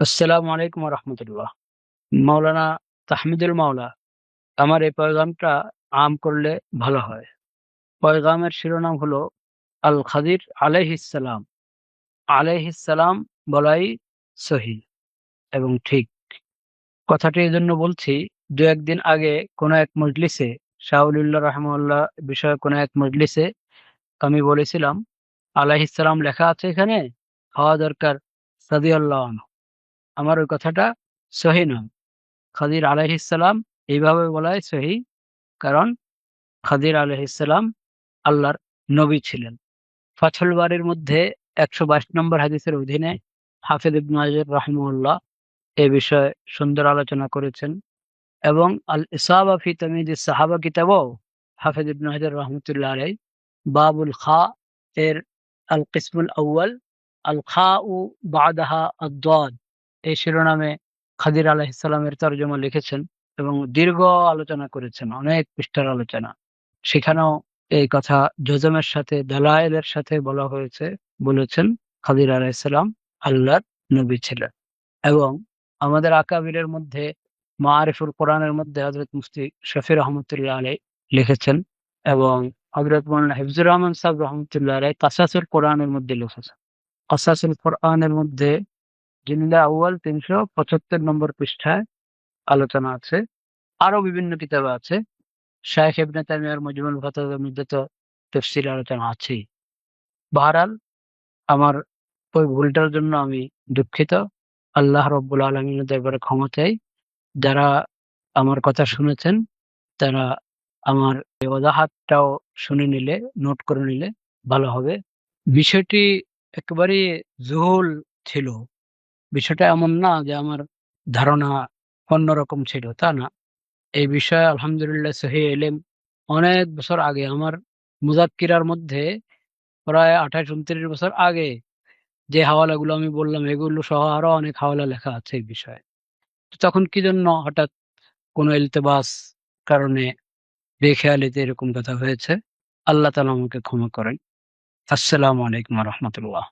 আসসালামু আলাইকুম রহমতুল্লাহ। মাওলানা তাহমিদুল মাওলা, আমার এই পয়গামটা আম করলে ভালো হয়। পয়গামের শিরোনাম হলো আল খাদির আলাইহিসসালাম। আলাইহিসসালাম বলাই সহি এবং ঠিক। কথাটি এই জন্য বলছি, দু একদিন আগে কোনো এক মজলিসে, শাহুলিল্লাহ রহমাল্লাহ বিষয়ে কোনো এক মজলিসে আমি বলেছিলাম, আলাইহিসসালাম লেখা আছে এখানে, হওয়া দরকার সাদিয়াল্লাহ আনহু। আমার ওই কথাটা সহি নয়। খাদির আলাইহিসসালাম এইভাবে বলাই সহি, কারণ খাদির আলাইহিসসালাম আল্লাহর নবী ছিলেন। ফাথুল বারীর মধ্যে ১২২ নম্বর হাদিসের অধীনে হাফিজ ইবনে হাজার রাহিমাহুল্লাহ এ বিষয়ে সুন্দর আলোচনা করেছেন, এবং আল ইসাবা ফি তাময়িজিস সাহাবা কিতাবেও হাফিজ ইবনে হাজার রাহমাতুল্লাহ আলাইহি বাবুল খা এর আল কিসমুল আউয়াল আল খাউ বাদাহা আদ-দাদ এই শিরোনামে খাদির আলাইহিস সালামের তরজমা লিখেছেন এবং দীর্ঘ আলোচনা করেছেন, অনেক পৃষ্ঠার আলোচনা। সেখানেও এই কথা জজমের সাথে দালায়েলের সাথে বলা হয়েছে, বলেছেন খাদির আলাইহিস সালাম আল্লাহর নবী ছিলেন। এবং আমাদের আকাবিরের মধ্যে মারিফুল কোরআনের মধ্যে হযরত মুফতি শফি রহমতুল্লাহ আলাইহি লিখেছেন, এবং হযরত মাওলানা হিফজুর রহমান সাহেব রহমতুল্লাহ আলাইহি কাসাসুল কোরআনের মধ্যে লিখেছেন। কাসাসুল কোরআনের মধ্যে জিলদে আউয়াল ৩৭৫ নম্বর পৃষ্ঠায় আলোচনা আছে। আরো বিভিন্ন কিতাবে আছে। শাইখ ইবনে তাইমিয়ার মজমুল ফাতাওয়ার মধ্যে তো তাফসীর আলোচনা আছেই। বহরহাল, আমার ওই ভুলটার জন্য আমি দুঃখিত। আল্লাহ রাব্বুল আলামিনের দরবারে ক্ষমা চাই। যারা আমার কথা শুনেছেন তারা আমার এই ওজাহাতটাও শুনে নিলে, নোট করে নিলে ভালো হবে। বিষয়টি একেবারেই জহুল ছিল। বিষয়টা এমন না যে আমার ধারণা অন্যরকম ছিল, তা না। এই বিষয়ে আলহামদুলিল্লাহ সহিহ ইলম অনেক বছর আগে আমার মুযাক্কিরার মধ্যে, প্রায় ২৮-২৯ বছর আগে যে হাওয়ালাগুলো আমি বললাম, এগুলো সহ আরো অনেক হাওয়ালা লেখা আছে এই বিষয়ে। তো তখন কি জন্য হঠাৎ কোনো ইলতেবাস কারণে বেখেয়ালিতে এরকম কথা হয়েছে। আল্লাহ তাআলা আমাকে ক্ষমা করেন। আসসালামু আলাইকুম ওয়া রাহমাতুল্লাহ।